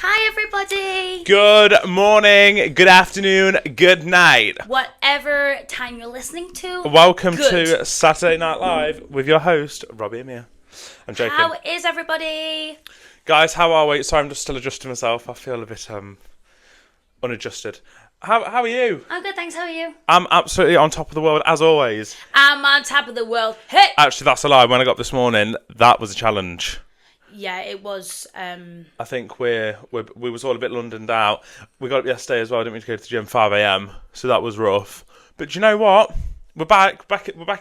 Hi everybody! Good morning, good afternoon, good night. Whatever time you're listening to. Welcome to Saturday Night Live with your host, Robbie and Mia. I'm joking. How is everybody? Guys, how are we? Sorry, I'm just still adjusting myself. I feel a bit unadjusted. How are you? I'm good, thanks. How are you? I'm absolutely on top of the world, as always. I'm on top of the world. Hey! Actually, that's a lie. When I got up this morning, that was a challenge. Yeah, it was. I think we was all a bit Londoned out. We got up yesterday as well. Didn't we, to go to the gym 5 a.m. So that was rough. But do you know what? We're back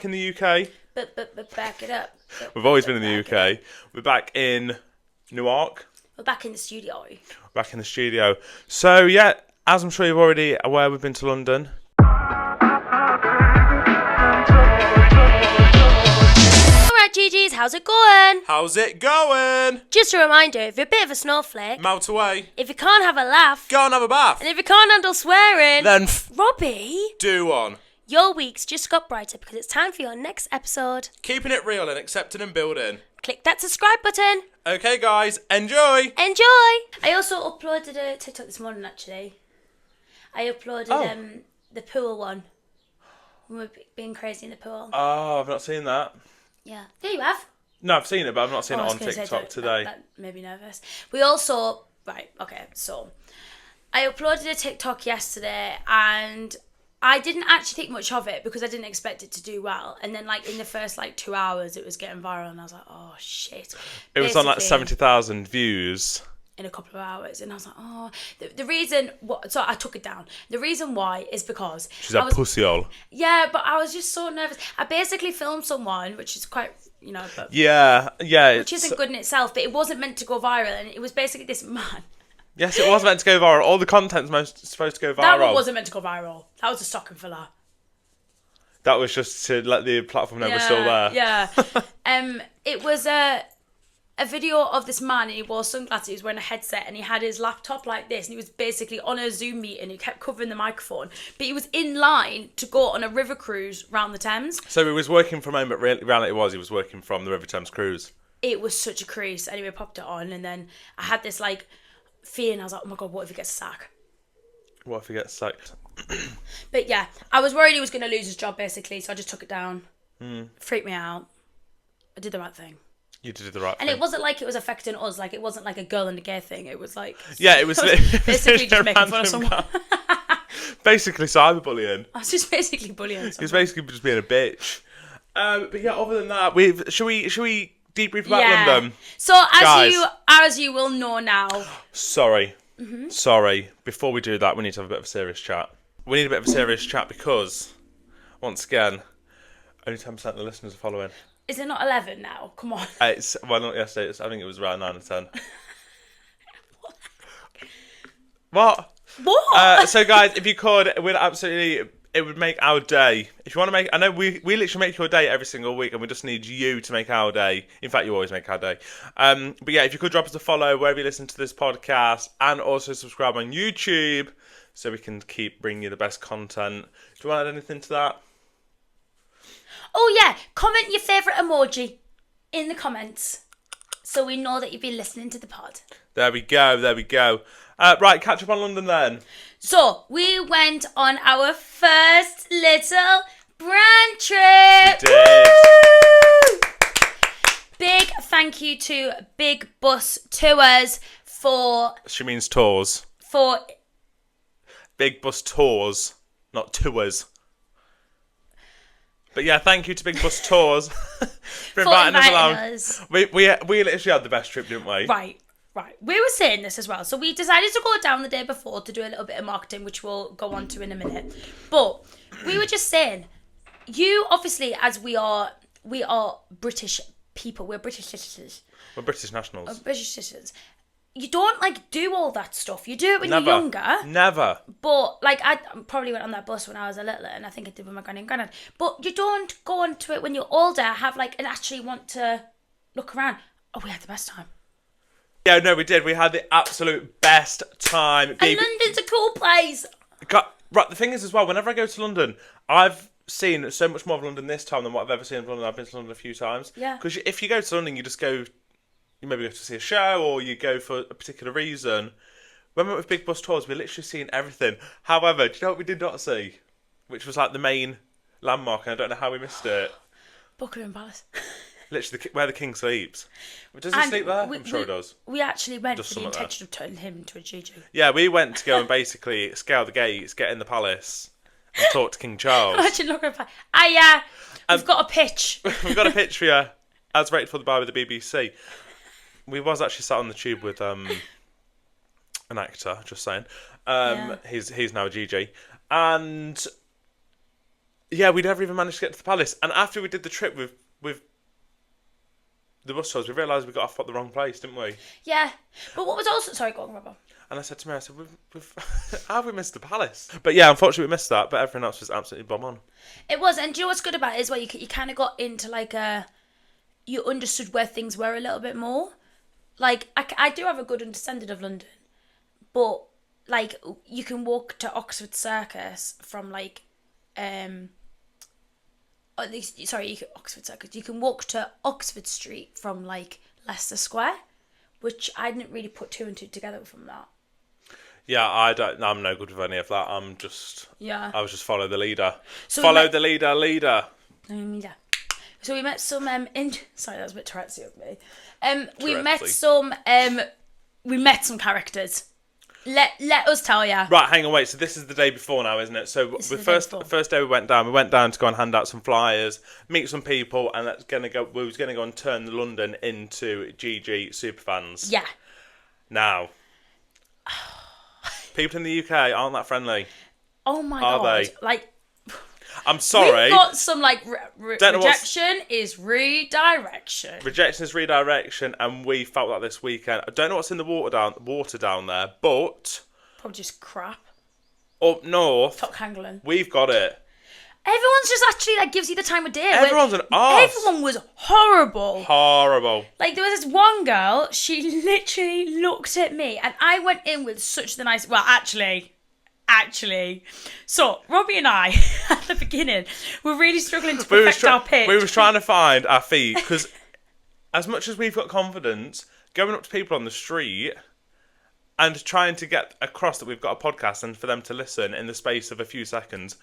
in the UK. But back it up. We've always been in the UK. We're back in Newark. We're back in the studio. Back in the studio. So yeah, as I'm sure you're already aware, we've been to London. GG's, how's it going? How's it going? Just a reminder, if you're a bit of a snowflake, Melt away. if you can't have a laugh, Go and have a bath. and if you can't handle swearing, Then Robbie, do one. your week's just got brighter because it's time for your next episode. Keeping it real and accepting and building. Click that subscribe button. Okay, guys, enjoy. Enjoy! I also uploaded a TikTok this morning, actually. I uploaded the pool one. We were being crazy in the pool. Oh, I've not seen that. Yeah. Yeah, you have. No, I've seen it, but I've not seen I it was on gonna say, TikTok today. That made me nervous. We also... Right, okay, so... I uploaded a TikTok yesterday and I didn't actually think much of it because I didn't expect it to do well. And then, like, in the first, 2 hours, it was getting viral and I was like, oh, shit. It was on, Basically, 70,000 views. In a couple of hours, and I was like, oh, the reason, so I took it down. The reason why is because She's a pussyhole. Yeah, but I was just so nervous. I basically filmed someone, which is quite, but Yeah. which isn't good in itself, but it wasn't meant to go viral, and it was basically this man. Yes, it was meant to go viral. All the content's supposed to go viral. That one wasn't meant to go viral. That was a stocking filler. That was just to let the platform know we're still there. Yeah. It was a video of this man, and he wore sunglasses, he was wearing a headset, and he had his laptop like this, and he was basically on a Zoom meeting, he kept covering the microphone, but he was in line to go on a river cruise round the Thames. So he was working from home, but reality was he was working from the River Thames cruise. It was such a crease. Anyway, I popped it on, and then I had this fear, and I was like, oh my god, what if he gets sacked? What if he gets sacked? But yeah, I was worried he was going to lose his job basically, so I just took it down. Freaked me out. I did the right thing. You did the right thing. And it wasn't like it was affecting us, it wasn't like a girl and a gay thing, it was like... Yeah, it was basically just making fun of someone. Basically cyberbullying. I was just basically bullying someone. He was basically just being a bitch. But yeah, other than that, should we debrief about London? So as you will know now... Sorry. Before we do that, we need to have a bit of a serious chat. We need a bit of a serious chat because, once again, only 10% of the listeners are following. Is it not 11 now? Come on. Not yesterday. I think it was around 9 or 10. What? So guys, if you could, it would make our day. If you want to make, I know we literally make your day every single week, and we just need you to make our day. In fact, you always make our day. But yeah, if you could drop us a follow wherever you listen to this podcast, and also subscribe on YouTube, so we can keep bringing you the best content. Do you want to add anything to that? Oh yeah, comment your favourite emoji in the comments so we know that you've been listening to the pod. There we go. Right, catch up on London then. So, we went on our first little brand trip. We did. Woo! Big thank you to Big Bus Tours for... She means tours. For... Big Bus Tours, not tours. But yeah, thank you to Big Bus Tours for inviting us along. We literally had the best trip, didn't we? Right. We were saying this as well. So we decided to go down the day before to do a little bit of marketing, which we'll go on to in a minute. But we were just saying, you obviously, as we are British people, we're British citizens. We're British nationals. We're British citizens. You don't do all that stuff. You do it when you're younger. Never. But I probably went on that bus when I was a little, and I think I did with my granny and granddad. But you don't go onto it when you're older, and actually want to look around. Oh, we had the best time. Yeah, no, we did. We had the absolute best time. And London's a cool place. Right, the thing is as well, whenever I go to London, I've seen so much more of London this time than what I've ever seen of London. I've been to London a few times. Yeah. Because if you go to London, you just go you maybe go to see a show or you go for a particular reason. When we went with big bus tours, we literally seen everything. However, do you know what we did not see? Which was like the main landmark, and I don't know how we missed it. Buckingham Palace. Literally, where the king sleeps. Does he sleep there? I'm sure he does. We actually went Just for the something intention of turning him into a Gigi. Yeah, we went to go and basically scale the gates, get in the palace, and talk to King Charles. Imagine looking at yeah, we've got a pitch. We've got a pitch for you, as rated for the bar with the BBC. We was actually sat on the tube with an actor, just saying. He's now a GG. And yeah, we never even managed to get to the palace. And after we did the trip with the bus tours, we realised we got off at the wrong place, didn't we? Yeah. But what was also... Sorry, go on, Robbo. And I said to Mary, we've how have we missed the palace? But yeah, unfortunately we missed that, but everything else was absolutely bomb on. It was, and do you know what's good about it is where you kind of got into like you understood where things were a little bit more. Like, I do have a good understanding of London, but like you can walk to Oxford Circus from like Oxford Circus. You can walk to Oxford Street from like Leicester Square, which I didn't really put two and two together from that. Yeah, I'm no good with any of that. I was just follow the leader. So the leader. Yeah. So we met some sorry, that was a bit Tourette's of me. We met some characters. Let us tell ya. Right, hang on, wait. So this is the day before now, isn't it? So the first day we went down to go and hand out some flyers, meet some people, and we was gonna go and turn London into GG superfans. Yeah. Now, people in the UK aren't that friendly. Oh my god! Are they? Like, I'm sorry. We've got some like rejection is redirection. Rejection is redirection, and we felt that this weekend. I don't know what's in the water down there, but probably just crap. Up north, Top Hangland. We've got it. Everyone's just actually like gives you the time of day. Everyone's an arse. Everyone was horrible. Horrible. Like there was this one girl. She literally looked at me, and I went in with such the nice. Well, actually. So, Robbie and I, at the beginning, were really struggling to perfect our pitch. We were trying to find our feet, because as much as we've got confidence, going up to people on the street and trying to get across that we've got a podcast and for them to listen in the space of a few seconds,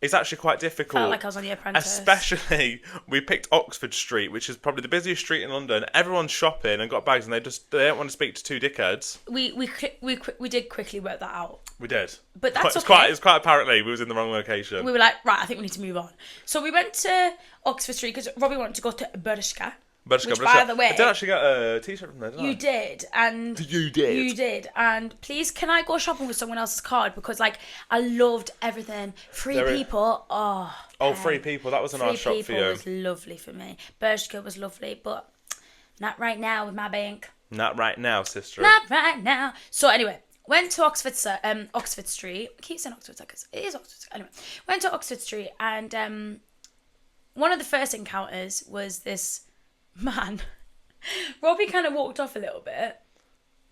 it's actually quite difficult. Felt like I was on The Apprentice. Especially, we picked Oxford Street, which is probably the busiest street in London. Everyone's shopping and got bags, and they don't want to speak to two dickheads. We did quickly work that out. We did. But that's okay. It's quite apparently we was in the wrong location. We were like, right, I think we need to move on. So we went to Oxford Street because Robbie wanted to go to Bershka. Which, by the way, I did actually get a t-shirt from there, didn't I? You did, and you did, and please, can I go shopping with someone else's card, because like I loved everything. Free people, free people. That was a nice shop for you. Free people was lovely for me. Bershka was lovely, but not right now with my bank. Not right now, sister. Not right now. So anyway, went to Oxford Street. I keep saying Oxford Circus. It is Oxford. Anyway, went to Oxford Street, and one of the first encounters was this man. Robbie kind of walked off a little bit.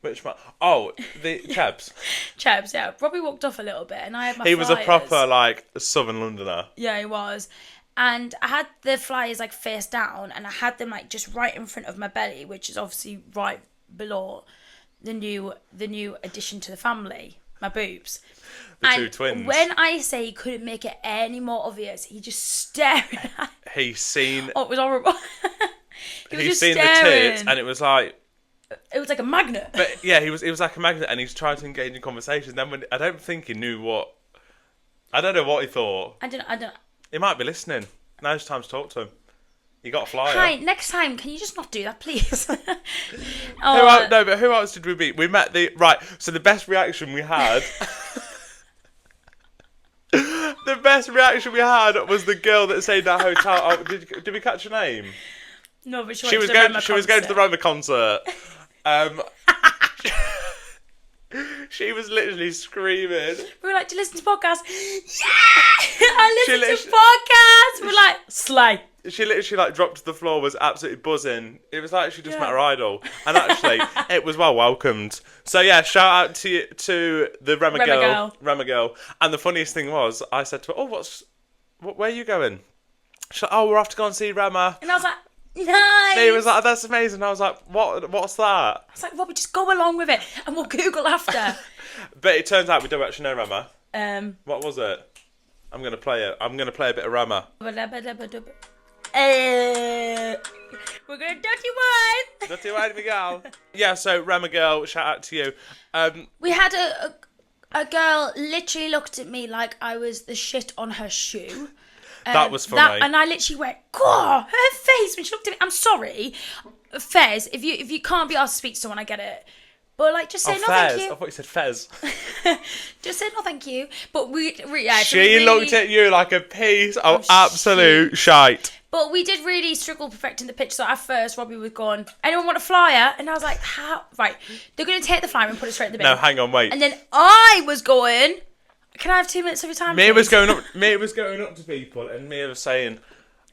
Which man? Oh, the Chebs. Chebs, yeah. Robbie walked off a little bit, and I had my He flyers. was a proper, like, Southern Londoner. Yeah, he was. And I had the flyers, like, face down, and I had them, like, just right in front of my belly, which is obviously right below the new addition to the family, my boobs. The two twins. When I say he couldn't make it any more obvious, he just stared at He's seen... Oh, it was horrible. He's seen the tits, and it was like... It was like a magnet. But yeah, it was like a magnet, and he's trying to engage in conversation. Then I don't think he knew what... I don't know what he thought. I don't... He might be listening. Now's time to talk to him. You got a flyer. Hi, next time, can you just not do that, please? Who else did we meet? We met the... Right, so the best reaction we had... The best reaction we had was the girl that stayed in that hotel. Oh, did we catch her name? No, but she was going to the Roma concert. She was literally screaming. We were like, do you listen to podcasts? Yeah! I listen to podcasts! We're like, slay. She literally like dropped to the floor, was absolutely buzzing. It was like she just met her idol. And actually, it was well welcomed. So yeah, shout out to the Rema girl. And the funniest thing was, I said to her, where are you going? She's like, we're off to go and see Rema. And I was like, Nice. He was like, that's amazing. I was like, what's that? I was like, Robbie, just go along with it and we'll Google after. But it turns out we don't actually know Rama. What was it? I'm going to play it. I'm going to play a bit of Rama. We're going to Dirty Wine. Dirty Wine, Miguel. Yeah, so Rama girl, shout out to you. We had a girl literally looked at me like I was the shit on her shoe. That was funny. And I literally went, God, her face when she looked at me. I'm sorry, Fez. If you can't be asked to speak to someone, I get it. But like, just say no, Fez. thank you. I thought you said Fez. Just say no, thank you. But she looked at you like a piece of absolute shite. But we did really struggle perfecting the pitch. So at first, Robbie was going, anyone want a flyer? And I was like, how? Right, they're going to take the flyer and put it straight in the bin. No, hang on, wait. And then I was going, can I have 2 minutes of your time, Mia please? was going up to people, and Mia was saying,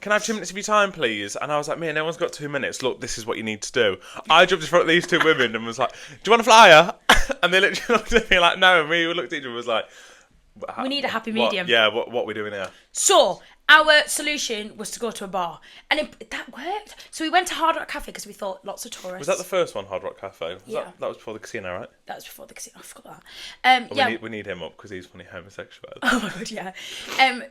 can I have 2 minutes of your time, please? And I was like, Mia, no one's got 2 minutes. Look, this is what you need to do. I jumped in front of these two women and was like, do you want a flyer? And they literally looked at me like, no. And we looked at each other and was like, we need a happy medium. What are we doing here? So our solution was to go to a bar, and that worked. So we went to Hard Rock Cafe because we thought lots of tourists. Was that the first one, Hard Rock Cafe? Yeah. That was before the casino, right? That was before the casino. I forgot that. We need him up because he's funny homosexual. Oh my god, yeah.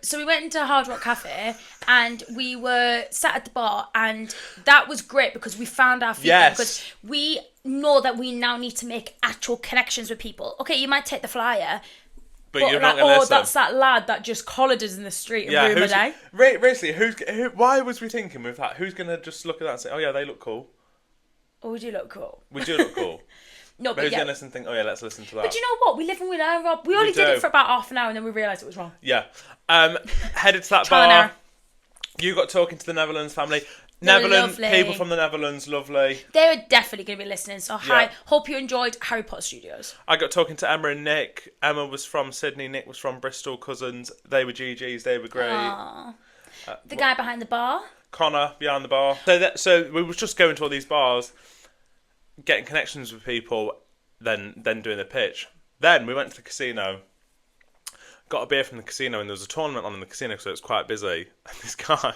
So we went into Hard Rock Cafe and we were sat at the bar, and that was great because we found our feet. Yes. Because we know that we now need to make actual connections with people. Okay, you might take the flyer. But you're not going to listen. That's that lad that just collared us in the street and rumour day. Seriously, why was we thinking with that? Who's going to just look at that and say, oh yeah, they look cool? Oh, we do look cool. We do look cool. No, but who's going to listen and think, oh yeah, let's listen to that? But you know what? We live and we learn, Rob. We only did it for about half an hour and then we realised it was wrong. Yeah. Headed to that Trial and bar. error. You got talking to the Netherlands family. Netherlands, people from the Netherlands, lovely. They were definitely going to be listening. So hi, Yeah. hope you enjoyed Harry Potter Studios. I got talking to Emma and Nick. Emma was from Sydney, Nick was from Bristol, cousins. They were GGs, they were great. The guy behind the bar. Connor behind the bar. So we was just going to all these bars, getting connections with people, then doing the pitch. Then we went to the casino, got a beer from the casino, and there was a tournament on in the casino, so it was quite busy. And this guy,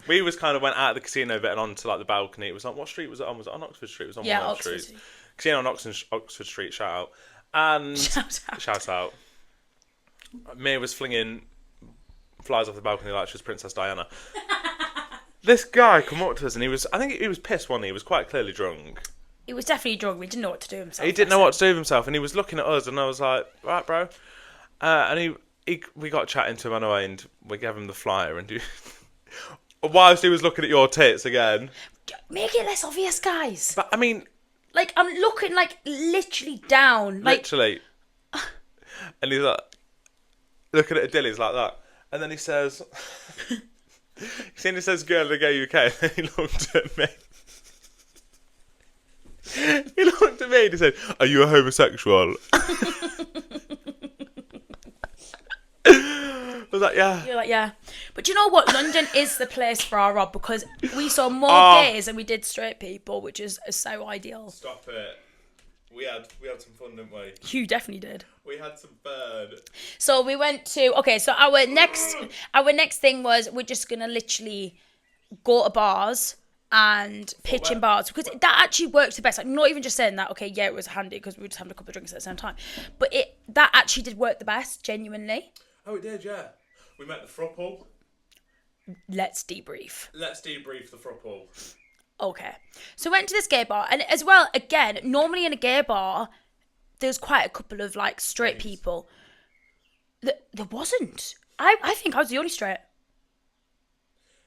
we was kind of went out of the casino bit and onto like the balcony. It was on, what street was it on? Was it on Oxford Street? It was on one of those Oxford streets. Casino on Oxford Street, shout out. And shout out. Mia was flinging flies off the balcony like she was Princess Diana. This guy come up to us and I think he was pissed, wasn't he? He was quite clearly drunk. He was definitely drunk. We didn't know what to do himself. He didn't know what to do with himself, and he was looking at us, and I was like, right, bro. And we got chatting to him anyway, and we gave him the flyer, and whilst he was looking at your tits again. Make it less obvious, guys. But, I mean... Like, I'm looking, like, literally down. Like, literally. And he's like, looking at Dilly's like that. And then he says... he says, girl in the gay UK, and then he looked at me. He looked at me and he said, are you a homosexual? I was like, yeah. You're like, yeah. But you know what? London is the place for our Rob because we saw more gays than we did straight people, which is so ideal. Stop it. We had some fun, didn't we? You definitely did. We had some fun. So we went to so our next thing was we're just gonna literally go to bars and pitch in bars because that actually works the best. Like, not even just saying that. Okay, yeah, it was handy because we were just having a couple of drinks at the same time, but that actually did work the best, genuinely. Oh, it did, yeah. We met the Frupple. Let's debrief the Frupple. Okay. So went to this gay bar, and as well, again, normally in a gay bar, there's quite a couple of like straight people. There wasn't. I think I was the only straight.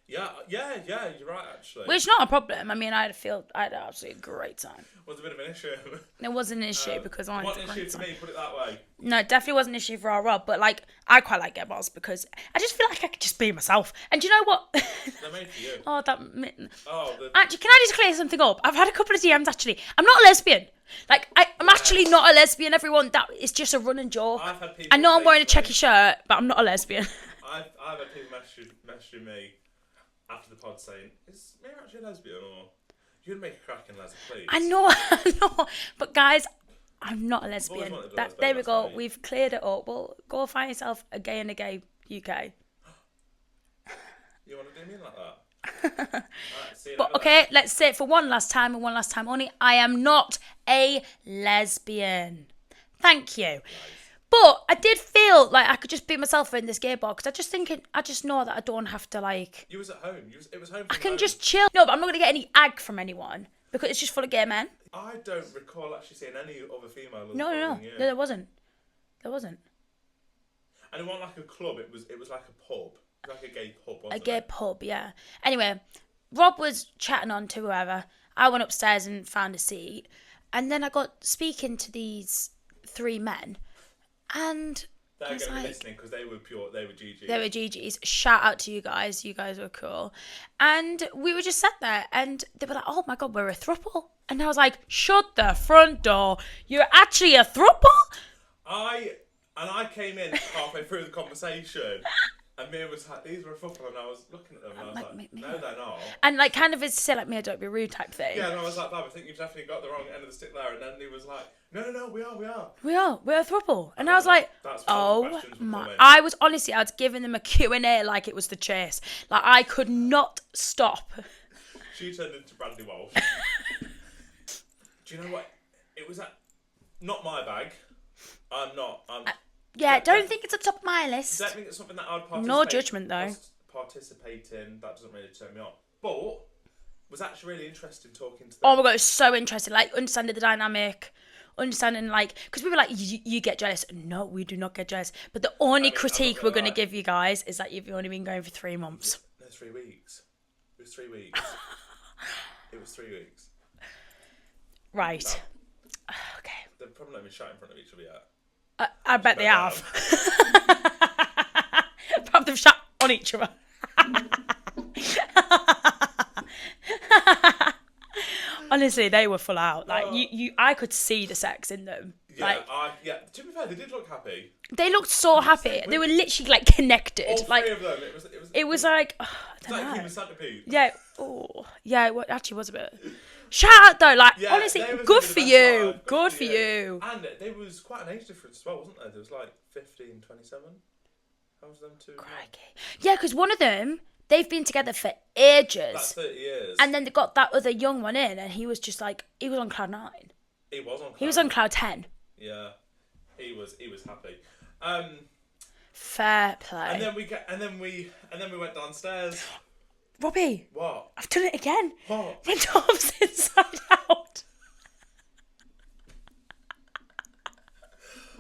Yeah, you're right, actually. Which is not a problem. I mean, I had an absolutely great time. Was a bit of an issue. It wasn't an issue because I had a wasn't an issue for me, put it that way. No, it definitely wasn't an issue for our Rob, but like, I quite like gay bars because I just feel like I could just be myself. And do you know what? They're made for you. Actually, can I just clear something up? I've had a couple of DMs actually. I'm not a lesbian. Like, I'm actually not a lesbian, everyone. That is just a running joke. I know I'm wearing a checky shirt, but I'm not a lesbian. I've had people messaging me after the pod saying, is Mia actually a lesbian, or you're going to make a cracking lesbian, please? I know. But guys, I'm not a lesbian. There we go. Funny. We've cleared it up. Well, go find yourself a gay in a gay UK. You want to do me like that? Right, see you But later. okay, let's say it for one last time and one last time only. I am not a lesbian. Thank you. But I did feel like I could just beat myself in this gay bar because I just know that I don't have to like. You was at home. It was home. I can just chill. No, but I'm not gonna get any ag from anyone because it's just full of gay men. I don't recall actually seeing any other female. No, there wasn't. There wasn't. And it wasn't like a club. It was like a pub, like a gay pub. Wasn't A gay it? pub, yeah. Anyway, Rob was chatting on to whoever. I went upstairs and found a seat, and then I got speaking to these 3 men. And They're I was going to be like, listening because they were pure. They were GG. they were GGs. Shout out to you guys. You guys were cool. And we were just sat there and they were like, oh my God, we're a throuple. And I was like, shut the front door. You're actually a throuple? I came in halfway through the conversation, and Mia was like, "These were a couple," and I was looking at them, and I was like, "No, they're not." And like kind of as to say like, Mia, don't be rude type thing. Yeah, and I was like, "Bab, I think you've definitely got the wrong end of the stick there." And then he was like, "No, we are." We're a throuple. And I was like, That's oh questions were my. coming. I was giving them a Q&A like it was the chase. Like I could not stop. She turned into Brandy Walsh. Do you know what? It was not my bag. I'm not. Yeah, don't think it's at the top of my list. Don't think it's something that I'd participate. No judgment though. Participate in. That doesn't really turn me on. But was actually really interesting talking to them. Oh my God, it's so interesting. Like understanding the dynamic, understanding like, because we were like, you get jealous. No, we do not get jealous. But the only critique we're going to give you guys is that you've only been going for 3 months. No, 3 weeks. It was 3 weeks. It was 3 weeks. Right. No. Okay. They've probably not been shot in front of each other yet. I bet they have. Perhaps they've shot on each other. Honestly, they were full out. Like I could see the sex in them. Yeah, like, to be fair, they did look happy. They looked so happy. They were literally like connected. All like 3 of them. it was like I don't like know. human centipede. Yeah. Oh, yeah. It actually was a bit. Shout out though, like Yeah, honestly, they was good having for the best you. life. Good for you. And there was quite an age difference as well, wasn't there? There was like 15, 27. How was them two? Crikey. Yeah, because one of them, they've been together for ages. That's 30 years. And then they got that other young one in, and he was just like, he was on cloud 9. He was on. He was on cloud 10. Yeah, he was happy. Fair play. And then we went downstairs. Robbie, What? I've done it again. What? My top's inside out.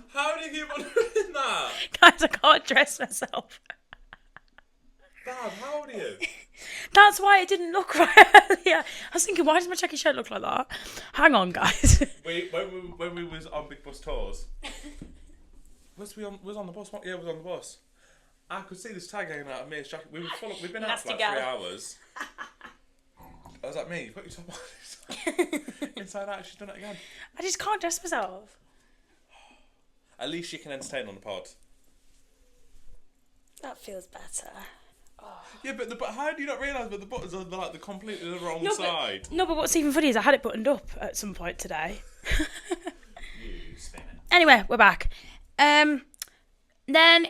How did you keep on doing that? Guys, I can't dress myself. Dad, how old are you? That's why it didn't look right earlier. I was thinking, why does my checky shirt look like that? Hang on, guys. When we was on big bus tours, was on the bus? What? Yeah, it was on the bus. I could see this tag hanging out of Mia's jacket. We've been out for like 3 hours. I was like, "Me, put your top on." Inside out, she's done it again. I just can't dress myself. At least you can entertain on the pod. That feels better. Oh. Yeah, but how do you not realise that the buttons are like the completely the wrong side? No, but what's even funny is I had it buttoned up at some point today. You spin it. Anyway, we're back. Then,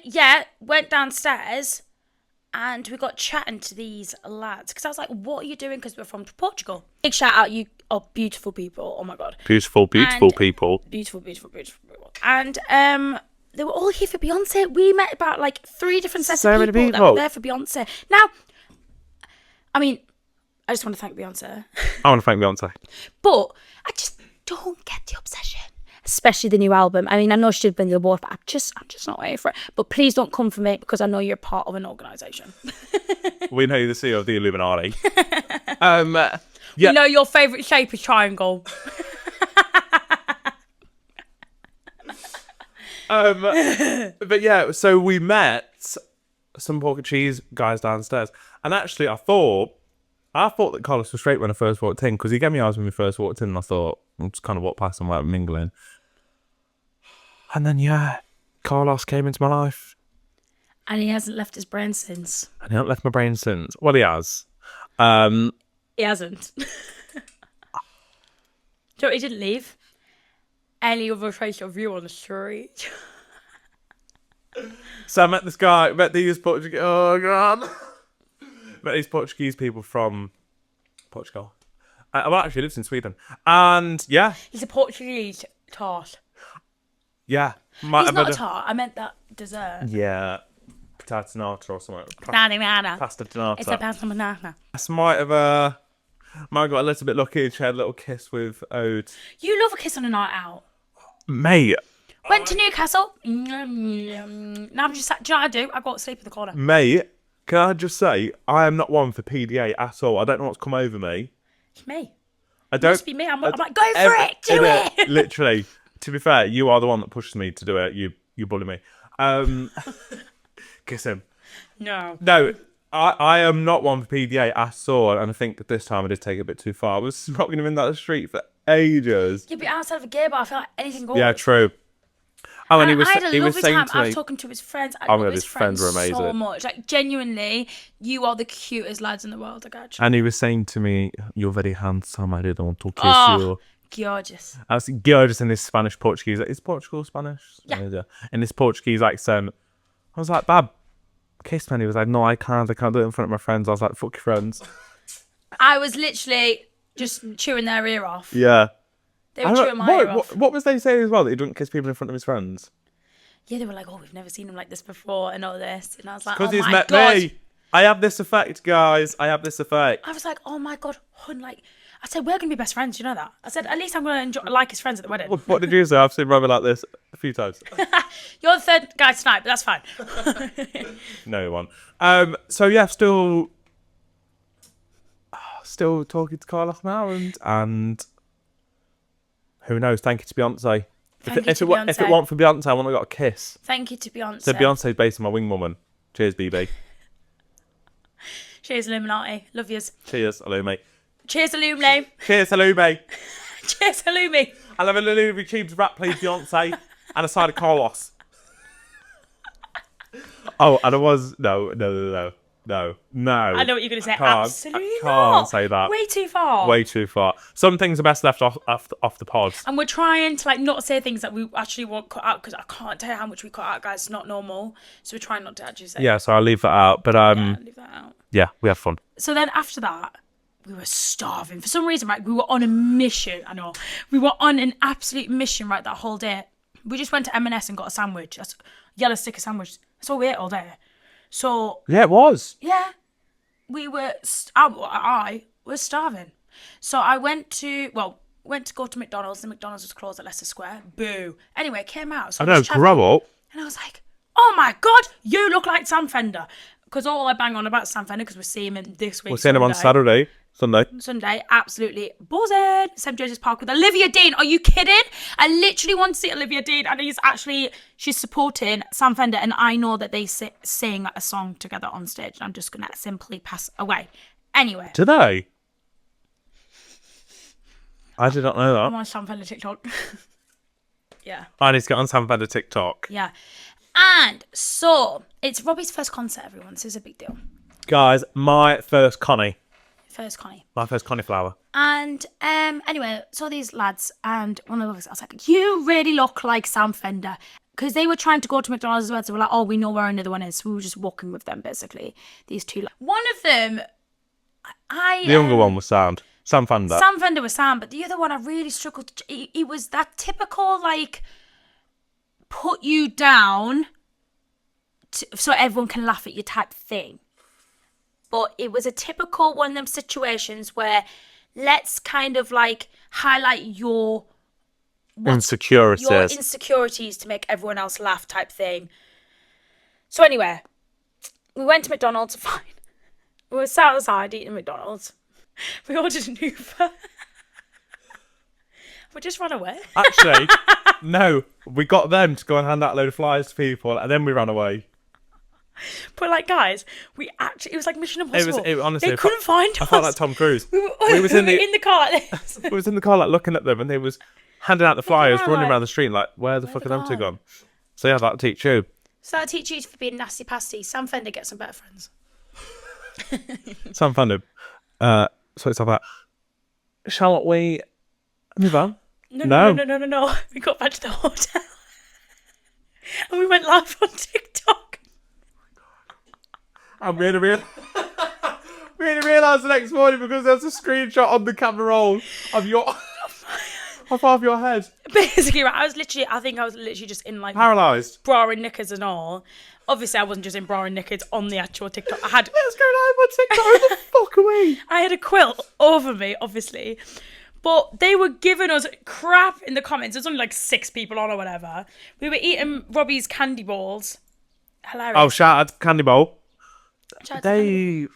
went downstairs and we got chatting to these lads. Because I was like, what are you doing? Because we're from Portugal. Big shout out, you are beautiful people. Oh my God. Beautiful people. Beautiful people. And they were all here for Beyonce. We met about like 3 different sets of people that were there for Beyonce. Now, I mean, I just want to thank Beyonce. I want to thank Beyonce. But I just don't get the obsession. Especially the new album. I mean, I know she did win the award, but I'm just not waiting for it. But please don't come for me because I know you're part of an organisation. We know you're the CEO of the Illuminati. We know your favourite shape is triangle. But yeah, so we met some Portuguese guys downstairs, and actually I thought that Carlos was straight when I first walked in because he gave me eyes when we first walked in, and I thought I'm just kind of walked past him like mingling, and then Carlos came into my life, and he hasn't left his brain since. and he hasn't left my brain since. Well, he has. He hasn't. So he didn't leave any other trace of you on the street. So I met this guy, these Portuguese. Oh god. Met these Portuguese people from Portugal. Well, actually, lives in Sweden. And yeah. He's a Portuguese tart. Yeah. He's not a tart. I meant that dessert. Yeah. Patatinata or something. Pasta donata. It's a pasta banana. I might have got a little bit lucky and shared a little kiss with Ode. You love a kiss on a night out. Mate. Went to Newcastle. Now I'm just sat. Do you know what I do? I go to sleep in the corner. Mate, can I just say, I am not one for PDA at all. I don't know what's come over me. It's me. I don't. It must be me. I'm like, go for it. Do it. Literally. To be fair, you are the one that pushes me to do it. You bully me. Kiss him. No. I am not one for PDA at all, and I think this time I did take it a bit too far. I was rocking him in that street for ages. Yeah, but outside of a gay bar, I feel like anything goes. Yeah, true. Oh, and he was I had a lovely saying time. to me, I was talking to his friends. I love his friends were amazing. so much. Like, genuinely, you are the cutest lads in the world. I got you. And he was saying to me, "You're very handsome. I didn't want to kiss you." Gorgeous. I was gorgeous in this Spanish Portuguese. Is Portugal Spanish? Yeah. In this Portuguese accent, I was like, "Bab, kiss me." And he was like, "No, I can't do it in front of my friends." I was like, "Fuck your friends." I was literally just chewing their ear off. Yeah. They were chewing my ear off. What was they saying as well? That he didn't kiss people in front of his friends? Yeah, they were like, "Oh, we've never seen him like this before," and all this. And I was like, Because "Oh he's my met god!" me. I have this effect, guys. I have this effect. I was like, "Oh my god, hun!" Like, I said, "We're gonna be best friends." You know that? I said, "At least I'm gonna like his friends at the wedding." What did you say? I've seen Robbie like this a few times. You're the third guy tonight, but that's fine. No one. So yeah, still talking to Carla now, and who knows? Thank you to Beyonce. If it weren't for Beyonce, I wouldn't have got a kiss. Thank you to Beyonce. So Beyonce's basically my wing woman. Cheers, BB. Cheers, Illuminati. Love yous. Cheers, Illumi. Cheers, Illumi. Cheers, Illumi. Cheers, Illumi. I love a Illumi Tubes rap, please, Beyonce, and a side of Carlos. Oh, and it was no. I know what you're going to say. Absolutely I can't not. say that. Way too far. Way too far. Some things are best left off the pod. And we're trying to like not say things that we actually won't cut out because I can't tell you how much we cut out, guys. It's not normal. So we're trying not to actually say. Yeah, so I'll leave that out. But yeah, leave that out. Yeah, we have fun. So then after that, we were starving. For some reason, right, we were on a mission. I know. We were on an absolute mission, right, that whole day. We just went to M&S and got a sandwich. That's a yellow sticker sandwich. That's all we ate all day. So... Yeah, it was. Yeah. We were... I was starving. So I went to go to McDonald's. The McDonald's was closed at Leicester Square. Boo. Anyway, came out. So I know, grow up. And I was like, oh my God, you look like Sam Fender. Because all I bang on about Sam Fender because we're seeing him this week. We're seeing him on Sunday, absolutely buzzing. St. George's Park with Olivia Dean. Are you kidding? I literally want to see Olivia Dean, and she's supporting Sam Fender, and I know that they sing a song together on stage. And I'm just gonna simply pass away. Anyway, do they? I did not know that. I'm on Sam Fender TikTok. Yeah. I need to get on Sam Fender TikTok. Yeah. And so it's Robbie's first concert, everyone. So it's a big deal. Guys, my first Connie. My first cauliflower. And anyway, saw these lads, and one of the guys, I was like, you really look like Sam Fender. Because they were trying to go to McDonald's as well, so we're like, oh, we know where another one is. So we were just walking with them, basically. These two. One of them, the younger one was Sam Fender. Sam Fender was Sam, but the other one I really struggled to... It was that typical, like, put you down so everyone can laugh at you type thing. But it was a typical one of them situations where let's kind of like highlight your insecurities to make everyone else laugh type thing. So anyway, we went to McDonald's, fine. We were sat outside eating McDonald's. We ordered an Uber. We just ran away. Actually, no. We got them to go and hand out a load of flyers to people, and then we ran away. But like, guys, it was like Mission Impossible. Honestly, they couldn't find us. I felt like Tom Cruise. We was in the car like this. We was in the car like looking at them, and they was handing out the flyers, running around the street like, where the fuck are them two gone? So yeah, that'll teach you. So that'll teach you for being nasty pasty. Sam Fender gets some better friends. Sam Fender. So it's like that. Shall we move on? No. We got back to the hotel. And we went live on TikTok. I'm really realised the next morning because there's a screenshot on the camera roll of your of half your head. Basically, right, I think I was literally just in like Paralysed. bra and knickers and all. Obviously, I wasn't just in bra and knickers on the actual TikTok. Let's go live on TikTok. Who the fuck are we? I had a quilt over me, obviously. But they were giving us crap in the comments. There's only like 6 people on or whatever. We were eating Robbie's candy balls. Hilarious. Oh, shout out to Candy Bowl. Shout out to They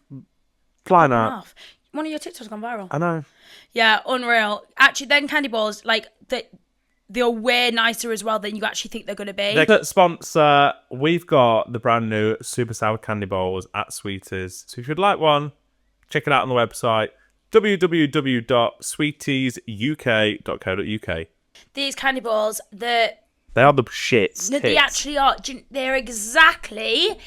flying out. off. One of your TikToks gone viral. I know. Yeah, unreal. Actually, then candy balls, like, they're way nicer as well than you actually think they're going to be. The sponsor, we've got the brand new Super Sour Candy Bowls at Sweeties. So if you'd like one, check it out on the website, www.sweetiesuk.co.uk. These candy balls, they are the shits. They actually are. They're exactly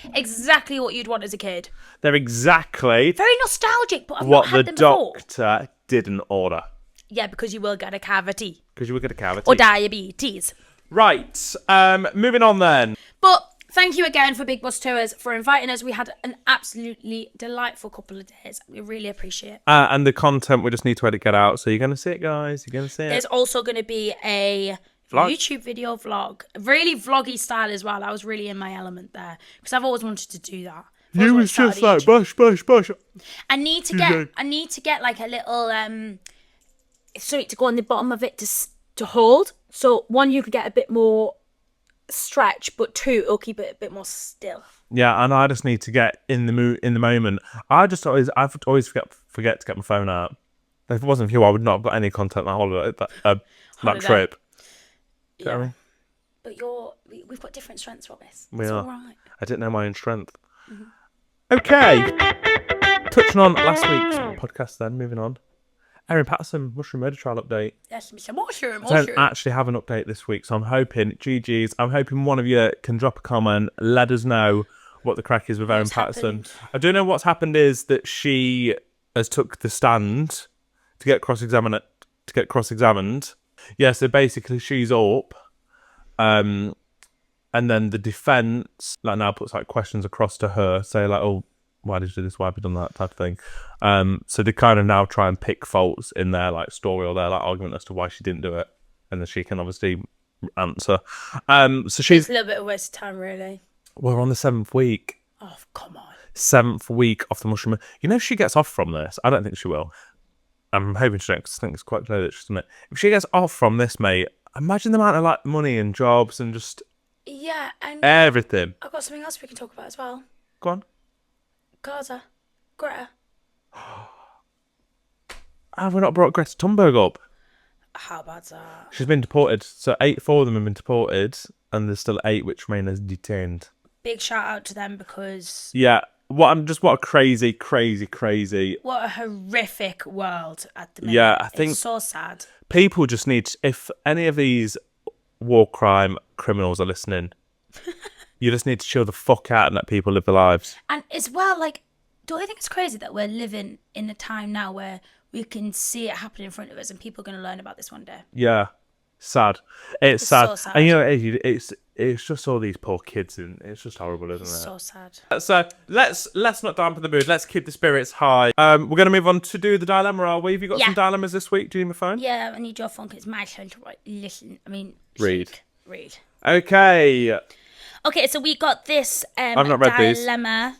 what you'd want as a kid. They're exactly very nostalgic, but I've what not had the them before. doctor didn't order. Yeah, because you will get a cavity. Because you will get a cavity. Or diabetes. Right. Moving on then. But thank you again for Big Bus Tours for inviting us. We had an absolutely delightful couple of days. We really appreciate it. And the content we just need to edit get out. So you're going to see it, guys. You're going to see it. There's also going to be a YouTube video vlog. Really vloggy style as well. I was really in my element there. Because I've always wanted to do that. You was just like, bush. I need to get like a little something to go on the bottom of it to hold. So 1, you could get a bit more stretch, but 2, it'll keep it a bit more still. Yeah, and I just need to get in the moment. I always forget to get my phone out. If it wasn't for you, I would not have got any content on that trip. Yeah. But we've got different strengths, Robbie. It's we are. All right. I didn't know my own strength. Mm-hmm. Okay. Touching on last week's podcast then, moving on. Erin Patterson, Mushroom Murder Trial update. Yes, Mr. Mushroom. I don't actually have an update this week, so I'm hoping, GG's, I'm hoping one of you can drop a comment, let us know what the crack is with Erin Patterson. I do know what's happened is that she has took the stand to get cross-examined. Yeah, so basically she's up, and then the defence now puts questions across to her, say oh, why did you do this? Why have you done that? Type of thing. So they kind of now try and pick faults in their story or their argument as to why she didn't do it, and then she can obviously answer. So she's it's a little bit of a waste of time, really. We're on the 7th week. Oh, come on. 7th week off the mushroom. You know, if she gets off from this, I don't think she will. I'm hoping she don't, because I think it's quite clear that she's done it. If she gets off from this, mate, imagine the amount of money and jobs and just and everything. I've got something else we can talk about as well. Go on. Gaza. Greta. Have we not brought Greta Thunberg up? How bad's that? She's been deported. So 4 of them have been deported, and there's still 8 which remain as detained. Big shout out to them because... Yeah. What a crazy... What a horrific world at the minute. Yeah, I think... It's so sad. People just need... If any of these war crime criminals are listening... You just need to chill the fuck out and let people live their lives. And as well, don't you think it's crazy that we're living in a time now where we can see it happening in front of us and people are going to learn about this one day? Yeah. Sad. It's sad. So sad. And it's just all these poor kids, and it's just horrible, isn't it? So sad. So let's not dampen the mood. Let's keep the spirits high. We're going to move on to do the dilemma, are we? Have you got some dilemmas this week? Do you need my phone? Yeah, I need your phone because it's my turn to listen. Read. Okay. Okay, so we got this I've not read dilemma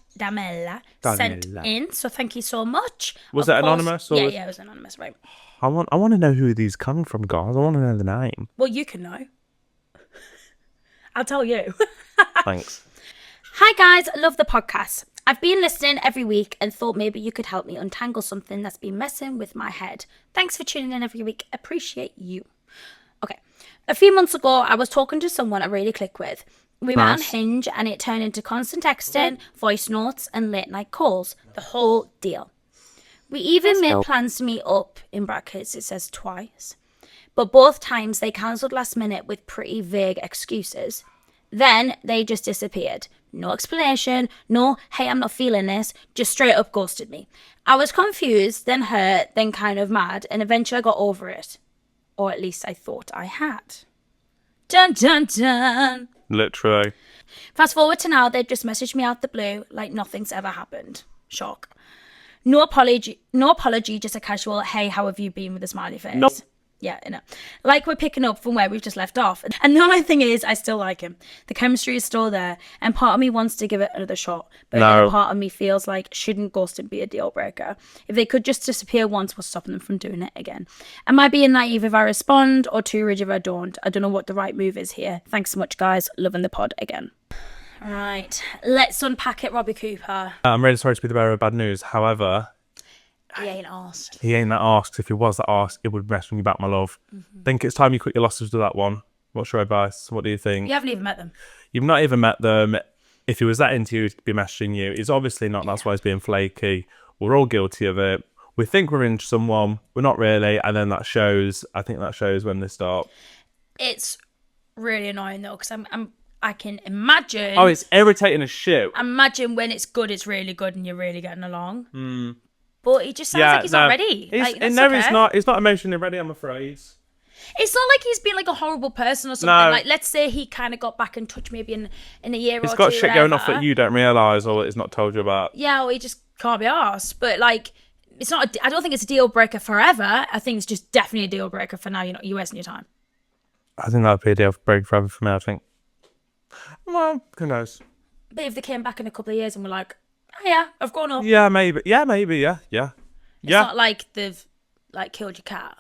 sent in, so thank you so much. Was it anonymous? Or yeah, it was anonymous, right. I want to know who these come from, guys. I want to know the name. Well, you can know. I'll tell you. Thanks. Hi, guys. Love the podcast. I've been listening every week and thought maybe you could help me untangle something that's been messing with my head. Thanks for tuning in every week. Appreciate you. Okay. A few months ago, I was talking to someone I really click with. We met on Hinge and it turned into constant texting, voice notes and late night calls. The whole deal. We even made plans to meet up, in brackets it says twice. But both times they cancelled last minute with pretty vague excuses. Then they just disappeared. No explanation, no, hey, I'm not feeling this, just straight up ghosted me. I was confused, then hurt, then kind of mad, and eventually I got over it. Or at least I thought I had. Dun dun dun! Literally. Fast forward to now, they've just messaged me out the blue like nothing's ever happened. Shock. No apology, just a casual, hey, how have you been with a smiley face? Nope. Yeah, I know. Like we're picking up from where we've just left off. And the only thing is, I still like him. The chemistry is still there. And part of me wants to give it another shot. But another part of me feels like, shouldn't ghosting be a deal breaker? If they could just disappear once, what's stopping them from doing it again? Am I being naive if I respond or too rigid if I don't? I don't know what the right move is here. Thanks so much, guys. Loving the pod again. Right. Let's unpack it, Robbie Cooper. I'm really sorry to be the bearer of bad news. However, He ain't asked. he ain't that asked. If he was that asked, it would mess with you back, my love. Think it's time you cut your losses with that one. What's your advice? What do you think? You haven't even met them. You've not even met them. If he was that into you, he'd be messaging you. He's obviously not. That's why he's being flaky. We're all guilty of it. We think we're into someone. We're not really. And then that shows. I think that shows when they start. It's really annoying though, because I can imagine. Oh, it's irritating as shit. Imagine when it's good, it's really good, and you're really getting along. But he just sounds like he's not ready. He's Okay. not. He's not emotionally ready, I'm afraid. It's not like he's been like a horrible person or something. No. Like, let's say he kind of got back in touch maybe in a year or two. He's got shit going off whatever. that you don't realise or that he's not told you about. Yeah, or he just can't be arsed. But like, it's not. I don't think it's a deal breaker forever. I think it's just definitely a deal breaker for now. You're wasting your time. I think that would be a deal breaker forever for me, I think. Well, who knows? But if they came back in a couple of years and were like, oh yeah, I've grown up. Yeah, maybe. Yeah, maybe. Yeah. It's not like they've like killed your cat.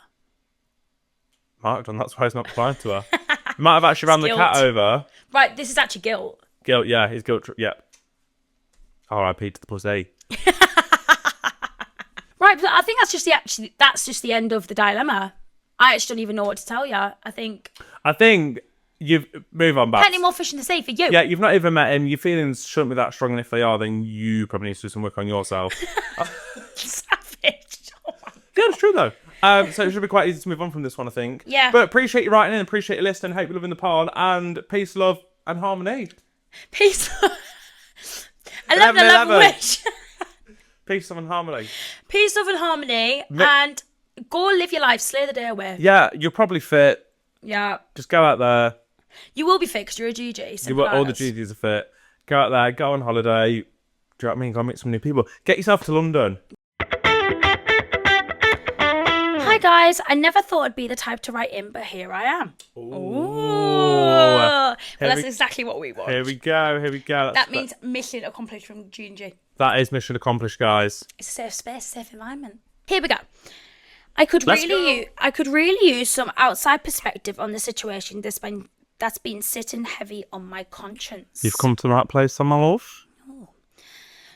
Might have done. That's why he's not replying to her. He might have actually ran the Guilt. cat over. Right, this is actually guilt. Guilt. Yeah, he's guilt. Yeah. R.I.P. to the pussy. Right, but I think that's just the end of the dilemma. I actually don't even know what to tell you. I think You've move on back. plenty more fish in the sea for you. Yeah, you've not even met him. Your feelings shouldn't be that strong, and if they are, then you probably need to do some work on yourself. Savage. Oh my Yeah, it's true though. So it should be quite easy to move on from this one, I think. Yeah. But appreciate you writing in, appreciate you listening, hope you're loving the pod, and peace, love, and harmony. Peace. 11 wish. Peace, love, and harmony. Peace, love, and harmony. And go live your life. Slay the day away. Yeah, you're probably fit. Yeah. Just go out there. You will be fit because you're a GG. All the GGs are fit. Go out there, go on holiday. Do you know what I mean? Go and meet some new people. Get yourself to London. Hi guys, I never thought I'd be the type to write in, but here I am. Ooh. Well, that's exactly what we want. Here we go. That means mission accomplished from G&G. That is mission accomplished, guys. It's a safe space, safe environment. Here we go. I could really use some outside perspective on the situation that's been sitting heavy on my conscience. You've come to the right place, my love. Oh.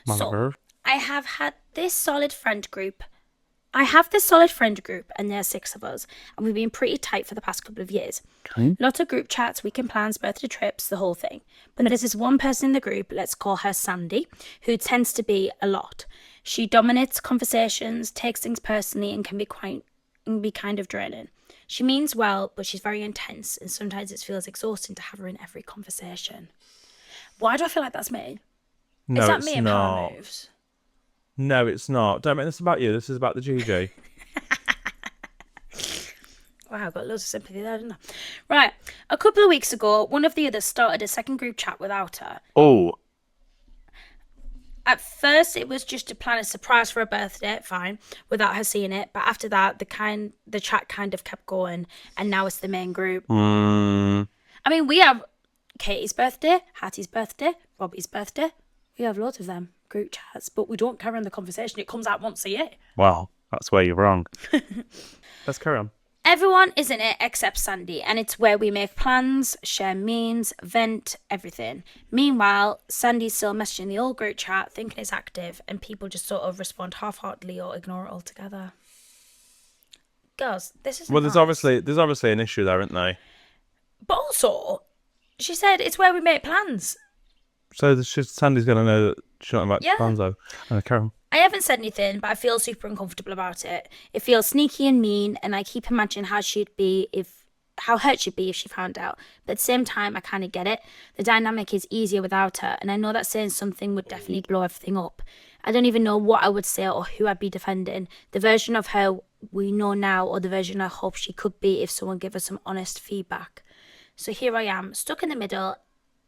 My love. I have this solid friend group, and there's 6 of us, and we've been pretty tight for the past couple of years. Okay. Lots of group chats, weekend plans, birthday trips, the whole thing. But there's this one person in the group, let's call her Sandy, who tends to be a lot. She dominates conversations, takes things personally, and can be kind of draining. She means well, but she's very intense, and sometimes it feels exhausting to have her in every conversation. Why do I feel like that's me? No, Is that it's me and not. power moves? No, it's not. Don't make this about you. This is about the GG. Wow, I've got loads of sympathy there, didn't I? Right. A couple of weeks ago, one of the others started a second group chat without her. Oh. At first, it was just to plan a surprise for her birthday, fine, without her seeing it. But after that, the chat kind of kept going, and now it's the main group. I mean, we have Katie's birthday, Hattie's birthday, Robbie's birthday. We have loads of them, group chats, but we don't carry on the conversation. It comes out once a year. Well, that's where you're wrong. Let's carry on. Everyone is in it except Sandy, and it's where we make plans, share memes, vent, everything. Meanwhile, Sandy's still messaging the old group chat, thinking it's active, and people just sort of respond half-heartedly or ignore it altogether. Girls, this is There's obviously an issue there, isn't there? But also, she said it's where we make plans. So Sandy's going to know that she's not about plans, though. Carry on. I haven't said anything, but I feel super uncomfortable about it. It feels sneaky and mean, and I keep imagining how hurt she'd be if she found out. But at the same time, I kind of get it. The dynamic is easier without her, and I know that saying something would definitely blow everything up. I don't even know what I would say or who I'd be defending. The version of her we know now, or the version I hope she could be if someone gave us some honest feedback. So here I am, stuck in the middle.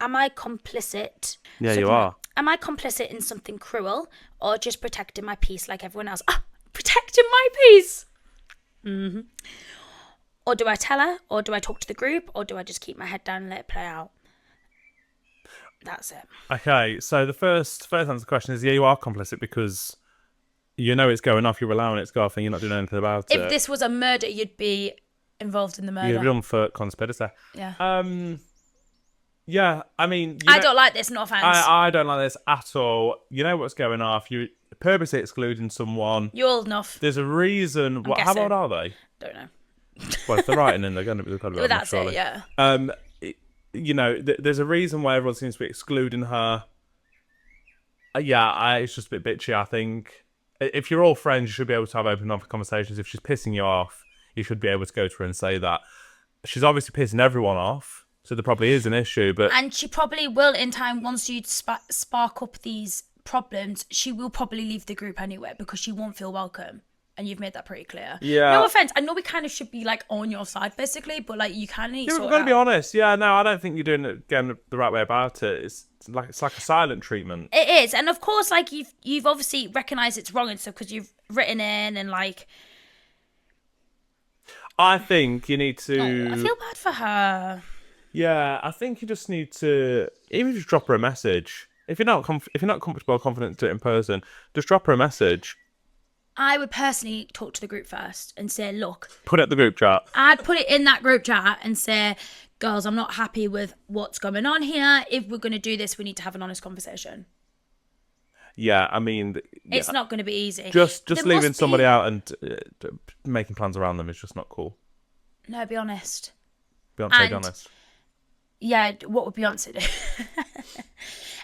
am I complicit? Yeah, you are. Am I complicit in something cruel or just protecting my peace like everyone else? Protecting my peace. Mm-hmm. Or do I tell her? Or do I talk to the group? Or do I just keep my head down and let it play out? That's it. Okay, so the first answer to the question is, yeah, you are complicit because you know it's going off, you're allowing it to go off, and you're not doing anything about it. If this was a murder, you'd be involved in the murder. You'd be done for conspiracy. Yeah. Yeah, I mean... I don't like this, no offence. I don't like this at all. You know what's going off. You're purposely excluding someone. You're old enough. There's a reason... How old are they? Don't know. Well, if they're writing in, they've got to be old enough, That's surely. it, yeah. You know, there's a reason why everyone seems to be excluding her. It's just a bit bitchy, I think. If you're all friends, you should be able to have open up conversations. If she's pissing you off, you should be able to go to her and say that. She's obviously pissing everyone off, so there probably is an issue. And she probably will in time, once you spark up these problems, she will probably leave the group anyway because she won't feel welcome. And you've made that pretty clear. Yeah. No offense. I know we kind of should be like on your side, basically, but like you kind of need to. We've got to be honest. Yeah, no, I don't think you're doing it getting the right way about it. It's like a silent treatment. It is, and of course, like you've obviously recognised it's wrong and stuff because you've written in and like. I think you need to. Oh, I feel bad for her. Yeah, I think you just need to even just drop her a message. If you're not comfortable or confident to do it in person, just drop her a message. I would personally talk to the group first and say, look. Put it in the group chat. I'd put it in that group chat and say, girls, I'm not happy with what's going on here. If we're going to do this, we need to have an honest conversation. Yeah, I mean... It's not going to be easy. Just leaving somebody out and making plans around them is just not cool. No, be honest. Be honest. Yeah, what would Beyonce do?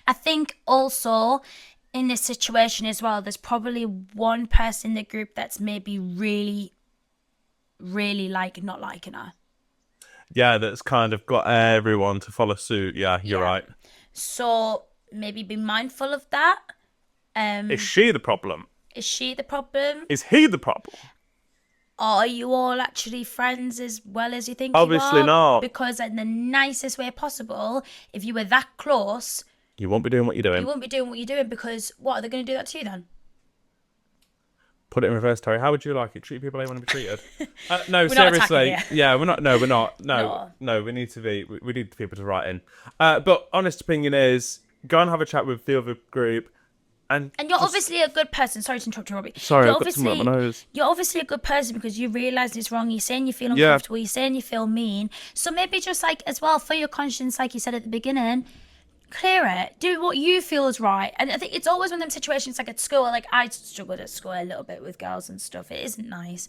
I think also... in this situation as well, there's probably one person in the group that's maybe really, really not liking her. Yeah, that's kind of got everyone to follow suit. Yeah, you're right. So maybe be mindful of that. Is she the problem? Is she the problem? Is he the problem? Are you all actually friends as well as you think Obviously you are? not. Because in the nicest way possible, if you were that close... you won't be doing what you're doing. You won't be doing what you're doing because, what, are they going to do that to you then? Put it in reverse, Terry. How would you like it? Treat people how you want to be treated. No, We're seriously. Not yeah, we're not. No, we're not. No, we need to be. We need people to write in. But honest opinion is, go and have a chat with the other group. And you're obviously a good person. Sorry to interrupt you, Robbie. Sorry, I've got something on my nose. You're obviously a good person because you realise it's wrong. You're saying you feel uncomfortable. You're saying you feel mean. So maybe just like, as well, for your conscience, like you said at the beginning, clear it. Do what you feel is right. And I think it's always one of them situations like at school. Like I struggled at school a little bit with girls and stuff. It isn't nice.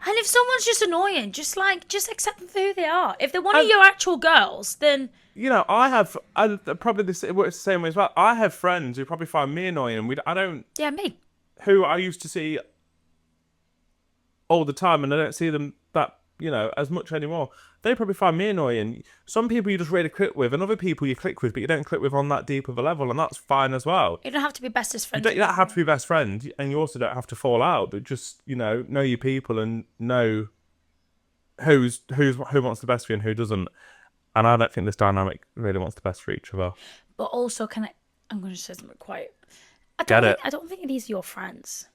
And if someone's just annoying, just accept them for who they are. If they're one of your actual girls, then... You know, I probably it works the same way as well. I have friends who probably find me annoying. Yeah, me. Who I used to see all the time, and I don't see them as much anymore. They probably find me annoying. Some people you just really click with, and other people you click with, but you don't click with on that deep of a level, and that's fine as well. You don't have to be bestest friends. You don't have to be best friends, and you also don't have to fall out, but just, know your people and know who wants the best for you and who doesn't. And I don't think this dynamic really wants the best for each other. But also, I'm going to say something quite... I don't think these are your friends.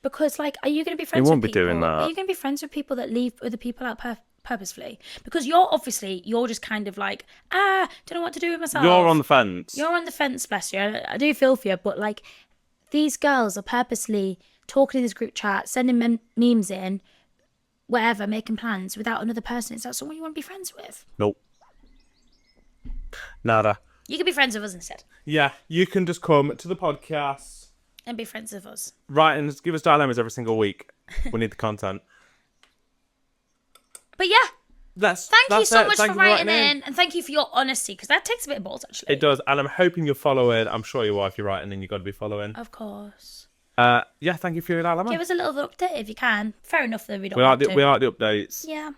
Because, are you going to be friends with people? You won't be doing that. Are you going to be friends with people that leave other people out purposefully? Because you're just kind of don't know what to do with myself. You're on the fence. You're on the fence, bless you. I do feel for you, but, these girls are purposely talking in this group chat, sending memes in, whatever, making plans without another person. Is that someone you want to be friends with? Nope. Nada. You can be friends with us instead. Yeah, you can just come to the podcast and be friends with us. Right, and give us dilemmas every single week. We need the content. But yeah, thank you so much for writing in, and thank you for your honesty, because that takes a bit of balls, actually. It does, and I'm hoping you're following. I'm sure you are if you're writing in. You've got to be following. Of course. Yeah, thank you for your dilemma. Give us a little update if you can. Fair enough that we don't we like the updates. Yeah.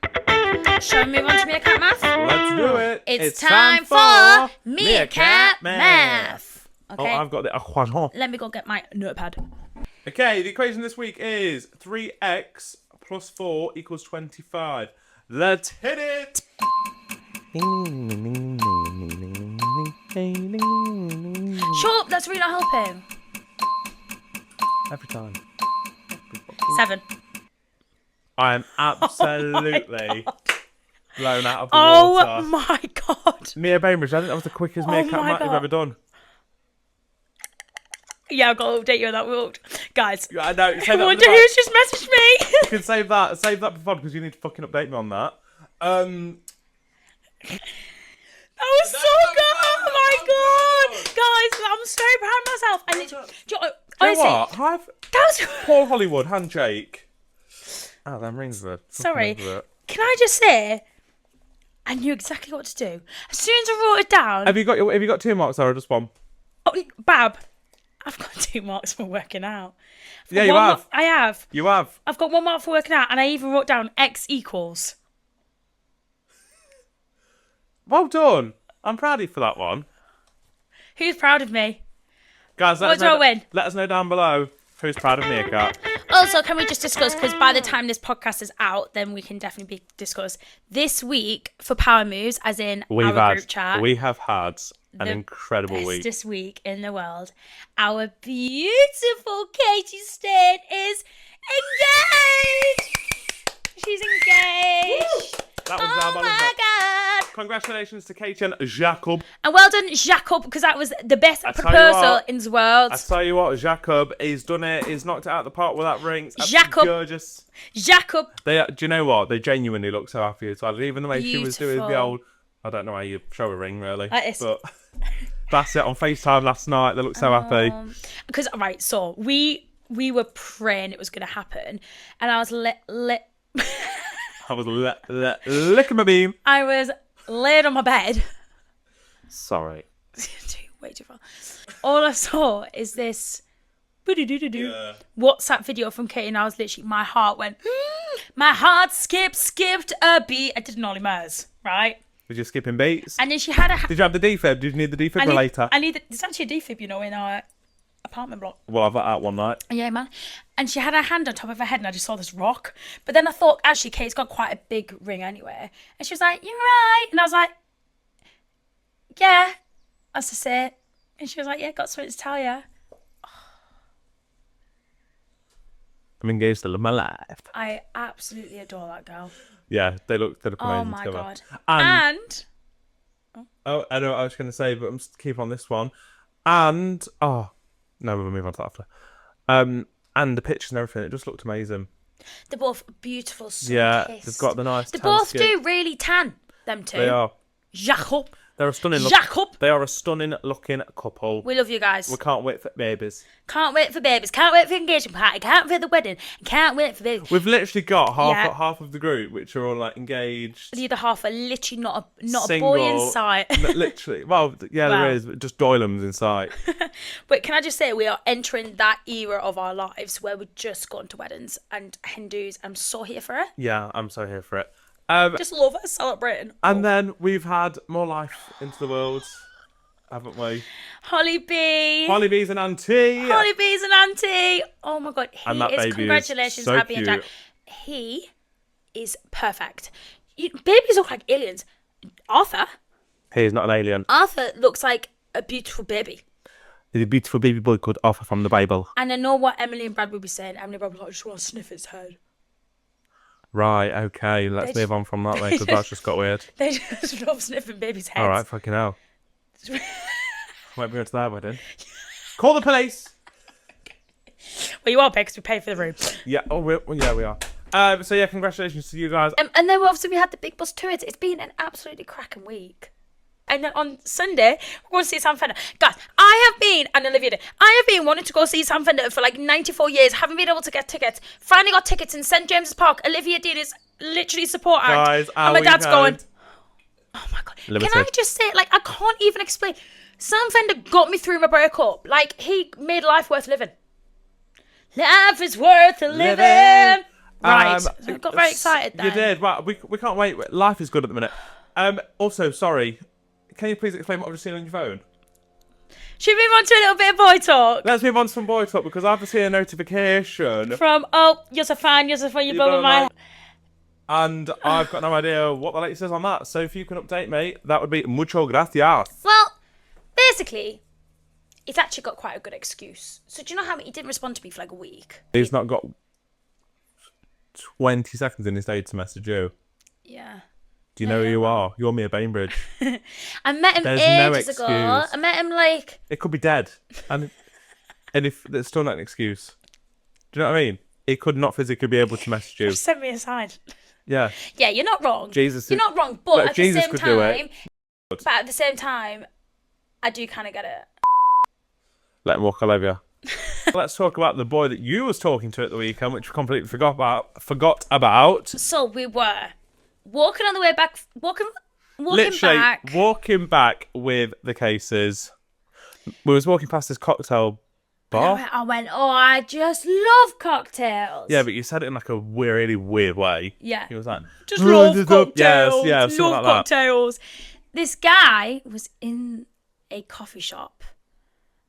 Shall we move on to Meerkat Math? Let's do it. It's time for Meerkat Math. Okay. Oh, I've got the croissant. Let me go get my notepad. Okay, the equation this week is 3x plus 4 equals 25. Let's hit it! Shut up, that's really not helping. Every time. 7. I am absolutely blown out of the Oh water. my god. Mia Bainbridge, I think that was the quickest meerkat my match you've God. ever done. Yeah, I've got to update you on that. We walked. Guys, I know. I wonder who's just messaged me. You can save that for fun because you need to fucking update me on that. That was so good. Oh my god. Guys, I'm so proud of myself. And honestly, You know what? that was... Paul Hollywood handshake. Oh, them rings were. Sorry. Can I just say, I knew exactly what to do. As soon as I wrote it down... Have you got 2 marks or just 1? Oh, Bab, I've got 2 marks for working out. Yeah, you have. I have. You have. I've got 1 mark for working out, and I even wrote down X equals. Well done. I'm proud of you for that one. Who's proud of me? Guys, What do I win? Let us know down below who's proud of Meerkat. Also, can we just discuss, because by the time this podcast is out, then we can definitely discuss this week for Power Moves, as in our group chat. We have had an incredible week. Bestest week in the world. Our beautiful Katie Stain is engaged. She's engaged. That was Oh my god. Congratulations to Katie and Jacob. And well done, Jacob, because that was the best tell you proposal what, in the world. I tell you what, Jacob, he's done it. He's knocked it out of the park with that ring. It's Jacob. gorgeous. Jacob. Do you know what? They genuinely look so happy as well. Even the way she was doing the Beautiful. old... I don't know how you show a ring, really. It's- But that's it. On FaceTime last night, they look so happy. Because, right, so we were praying it was going to happen. And I was I was licking my beam. I was laid on my bed. Sorry. Way too far. All I saw is this WhatsApp video from Katie, and I was literally, my heart went, my heart skipped a beat. I did an Ollie Murs, right? Was you skipping beats? And then she had a... Did you have the defib? Did you need the defibrillator? There's actually a defib, in our apartment block. Well, I've had that one night. Yeah, man. And she had her hand on top of her head, and I just saw this rock. But then I thought, actually, Kate's got quite a big ring anyway. And she was like, "You're right." And I was like, "Yeah." That's just it. And she was like, "Yeah, got something to tell you." I'm engaged to live my life. I absolutely adore that girl. Yeah, they look amazing Oh my together. god. And oh, I know what I was going to say, but I'm just keep on this one. And no, we'll move on to that after. And the pictures and everything, it just looked amazing. They're both beautiful. Yeah, they've got the nice. They tan both skin. do really tan. Them two. They are. Jacob. They're a stunning. Jacob. They are a stunning looking couple. We love you guys. We can't wait for babies. Can't wait for babies. Can't wait for engagement party. Can't wait for the wedding. Can't wait for babies. We've literally got Yeah. half of the group, which are all like engaged. The other half are literally not a single, boy in sight. Literally. Well, yeah, Wow. there is. Just Doylams in sight. But can I just say, we are entering that era of our lives where we're just going to weddings and Hindus. I'm so here for it. Yeah, I'm so here for it. Just love it, celebrating. And then we've had more life into the world, haven't we? Holly B. Holly B's an auntie. Holly B's an auntie. Oh my god, And that he is. baby is Congratulations, so Abby and Jack. cute. He is perfect. Babies look like aliens. Arthur He's not an alien. looks like a beautiful baby. He's a beautiful baby boy called Arthur from the Bible. And I know what Emily and Brad would be saying. Emily and Brad would be like, I just want to sniff his head. Right, okay, let's move on from that then, because that's just got weird. They just love sniffing babies' heads. All right, fucking hell. Won't be going to that wedding. Call the police. Well, you are paid because we pay for the room. Yeah, we are. So yeah, congratulations to you guys. And then obviously we had the big bus tours. It's been an absolutely cracking week. And then on Sunday, we're going to see Sam Fender. Guys, I have been, and Olivia did, I have been wanting to go see Sam Fender for like 94 years. Haven't been able to get tickets. Finally got tickets in St. James's Park. Olivia did his literally support act. Guys, and my dad's going, oh my God. Limited. Can I just say, like, I can't even explain. Sam Fender got me through my breakup. Like, he made life worth living. Life is worth living. Right. So I got very excited then. You did. Right, we can't wait. Life is good at the minute. Also, sorry. Can you please explain what I've just seen on your phone? Should we move on to a little bit of boy talk? Let's move on to some boy talk because I've just seen a notification. From, you're so fine, you're you blow my mind. And I've got no idea what the latest is on that. So if you can update me, that would be mucho gracias. Well, basically, he's actually got quite a good excuse. So do you know how he didn't respond to me for like a week? He's not got 20 seconds in his day to message you. Yeah. Do you know who you are? You're Mia Bainbridge. I met him There's no ages ago. excuse. I met him like... It could be dead. And if there's still not an excuse. Do you know what I mean? He could not physically be able to message you. Just send me a sign. Yeah. Yeah, you're not wrong. Jesus. You're not wrong, but Look, at Jesus the could same do it. time... But at the same time, I do kind of get it. Let him walk all over you. Let's talk about the boy that you was talking to at the weekend, which we completely forgot about. So we were walking on the way back, walking Literally back. walking back with the cases. We was walking past this cocktail bar. I went, oh, I just love cocktails. Yeah, but you said it in like a really weird way. Yeah. He was like, Just love cocktails. Yeah, something love like that. cocktails. This guy was in a coffee shop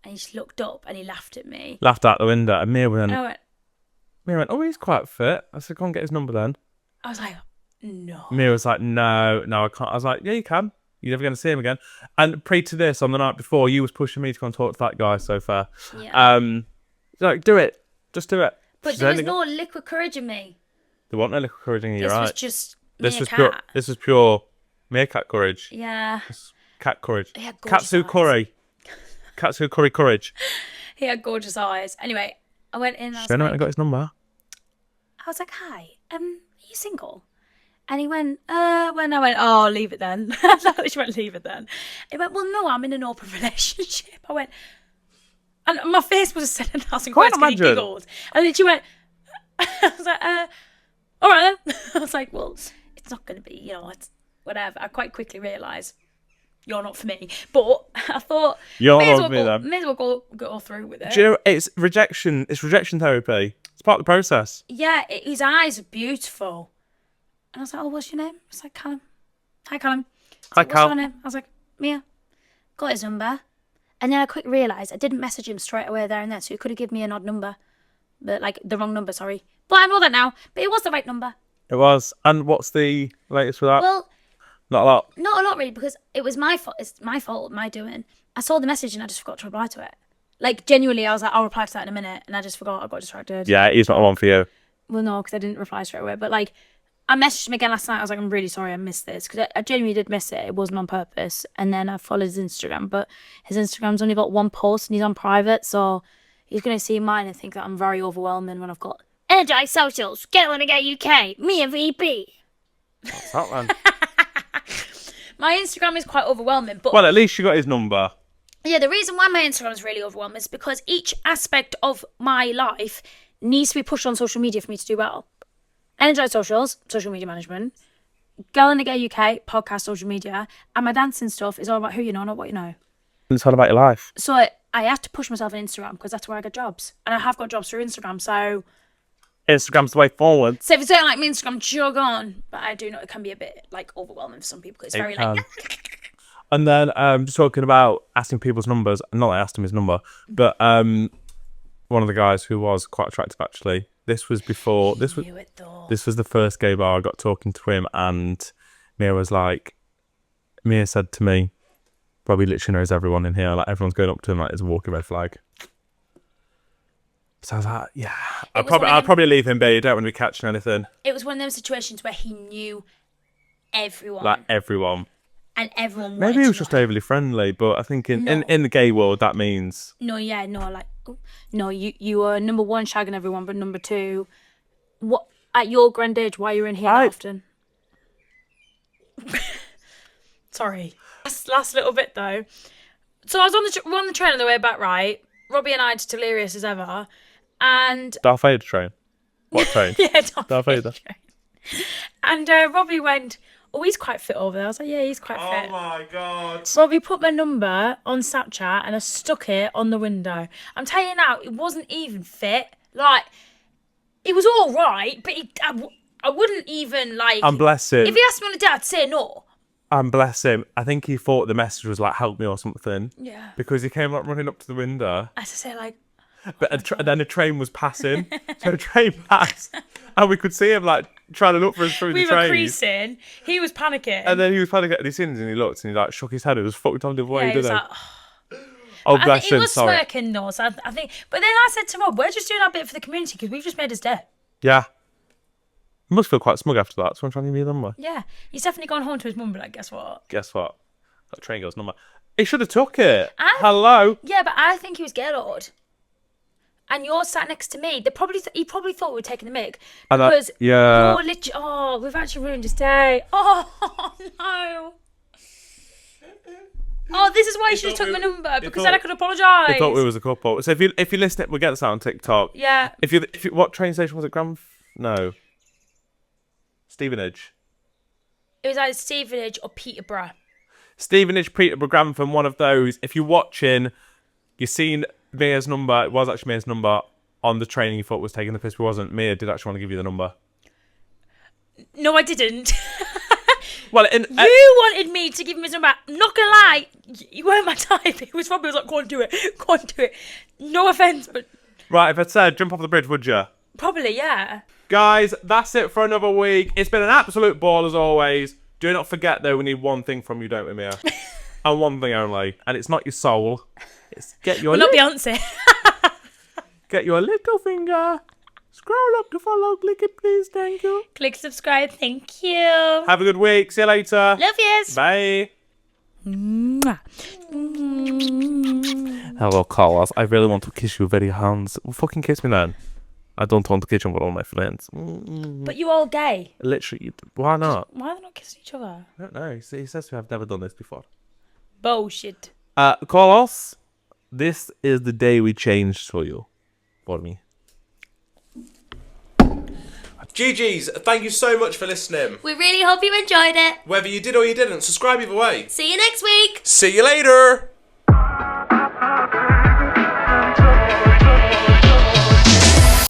and he just looked up and he laughed at me. Laughed out the window, and Mia And I went, oh, he's quite fit. I said, go and get his number then. I was like, no. Mia was like, no, I can't. I was like, yeah, you can. You're never going to see him again. And pre to this, on the night before, you was pushing me to go and talk to that guy so far. Yeah. Like, do it. Just do it. But there was no liquid courage in me. There wasn't no liquid courage in you, This right? was just This was meerkat. pure meerkat courage. Yeah. Cat courage. He had gorgeous Katsu eyes. curry. Katsu curry courage. He had gorgeous eyes. Anyway, I went in and I got his number. I was like, hi, are you single? And he went, when I went, oh, leave it then. She went, leave it then. He went, well, no, I'm in an open relationship. I went, and my face was set in 1,000 Can't words because he imagine. giggled. And then she went, I was like, all right then. I was like, well, it's not going to be, it's whatever. I quite quickly realised you're not for me. But I thought, You're may as not well for me, may as well go through with it. Do you know, it's rejection. It's rejection therapy. It's part of the process. Yeah, his eyes are beautiful. And I was like, oh, what's your name? It's like, Callum. Hi, Callum. Hi, What's Cal. your name? I was like, Mia. Got his number. And then I quickly realised I didn't message him straight away there and then, so he could have given me an odd number. But, like, the wrong number, sorry. But I know that now. But it was the right number. It was. And what's the latest with that? Well, Not a lot. not a lot, really, because it was my fault. It's my fault, my doing. I saw the message and I just forgot to reply to it. Like, genuinely, I was like, I'll reply to that in a minute. And I just forgot. I got distracted. Yeah, he's not the one for you. Well, no, because I didn't reply straight away. But, like, I messaged him again last night. I was like, I'm really sorry I missed this. Because I genuinely did miss it. It wasn't on purpose. And then I followed his Instagram. But his Instagram's only got one post and he's on private. So he's going to see mine and think that I'm very overwhelming when I've got Energize Socials, Get One to Get UK, me and VP. What's that then? My Instagram is quite overwhelming. But Well, at least you got his number. yeah, the reason why my Instagram is really overwhelming is because each aspect of my life needs to be pushed on social media for me to do well. Energize Socials, social media management. Girl in the Gay UK, podcast, social media. And my dancing stuff is all about who you know, not what you know. It's all about your life. So I have to push myself on Instagram because that's where I get jobs. And I have got jobs through Instagram. So Instagram's the way forward. if you don't like me, Instagram, jog on. But I do know it can be a bit like overwhelming for some people because it's very like... And then just talking about asking people's numbers. Not that I asked him his number, but one of the guys who was quite attractive actually. This was before. This was the first gay bar I got talking to him, and Mia said to me, "Robbie literally knows everyone in here. Like everyone's going up to him like it's a walking red flag." So I was like, "Yeah, I'll probably leave him be. You don't want to be catching anything." It was one of those situations where he knew everyone. Like everyone. And everyone wanted Maybe he was to just know. overly friendly, but I think in the gay world that means No, you were number one shagging everyone, but number two, what at your grand age, why you're in here that often? Sorry. Last little bit though. So I was on the train on the way back, right? Robbie and I just delirious as ever, and Darth Vader train. What train? yeah, Darth Vader. And Robbie went, "Oh, he's quite fit over there." I was like, "Yeah, he's quite fit." Oh my god. Robbie put my number on Snapchat and I stuck it on the window. I'm telling you now, it wasn't even fit. Like, it was all right, but I wouldn't even like. And bless him. If he asked me on a date, I'd say no. And bless him. I think he thought the message was like, "Help me" or something. Yeah. Because he came like running up to the window. I had to say like, But then a train was passing. So a train passed. And we could see him like trying to look for us through we the were train. creasing. He was panicking. And then he was panicking. And he looked and he like shook his head. It was fucked on the way, yeah, he was didn't like, Oh, I gosh, think he was sorry. smirking though, so I think. But then I said to Rob, we're just doing our bit for the community because we've just made his day. Yeah. You must feel quite smug after that, so I'm trying to give you the number. Yeah, he's definitely gone home to his mum and be like, guess what? Guess what? Got Train Girl's number. He should have took it. Hello? Yeah, but I think he was Gaylord. And you're sat next to me. He probably thought we were taking the mic. Because yeah. you're literally... Oh, we've actually ruined his day. Oh, no. Oh, this is why you should have took my number, because then I could apologise. They thought we was a couple. So if you listen, we'll get this out on TikTok. Yeah. If you what train station was it? No. Stevenage. It was either Stevenage or Peterborough. Stevenage, Peterborough, Grantham, one of those. If you're watching, you've seen Mia's number. It was actually Mia's number on the train you thought was taking the piss, but it wasn't. Mia did actually want to give you the number. No, I didn't. Well, you wanted me to give him his number. I'm not gonna lie, you weren't my type. It was Robbie was like, go on, do it. Go on, do it. No offence, but... Right, if I'd said jump off the bridge, would you? Probably, yeah. Guys, that's it for another week. It's been an absolute ball as always. Do not forget, though, we need one thing from you, don't we, Mia? And one thing only. And it's not your soul. It's get your... We're not Beyonce. Get your little finger. Scroll up to follow. Click it, please. Thank you. Click subscribe. Thank you. Have a good week. See you later. Love yous. Bye. Mwah. Hello, Carlos. I really want to kiss your very hands. Well, fucking kiss me then. I don't want to kiss you with all my friends. But you all gay. Literally, why not? Why are they not kissing each other? I don't know. He says to have never done this before. Bullshit. Carlos, this is the day we changed for you. For me. GG's, thank you so much for listening. We really hope you enjoyed it. Whether you did or you didn't, subscribe either way. See you next week. See you later.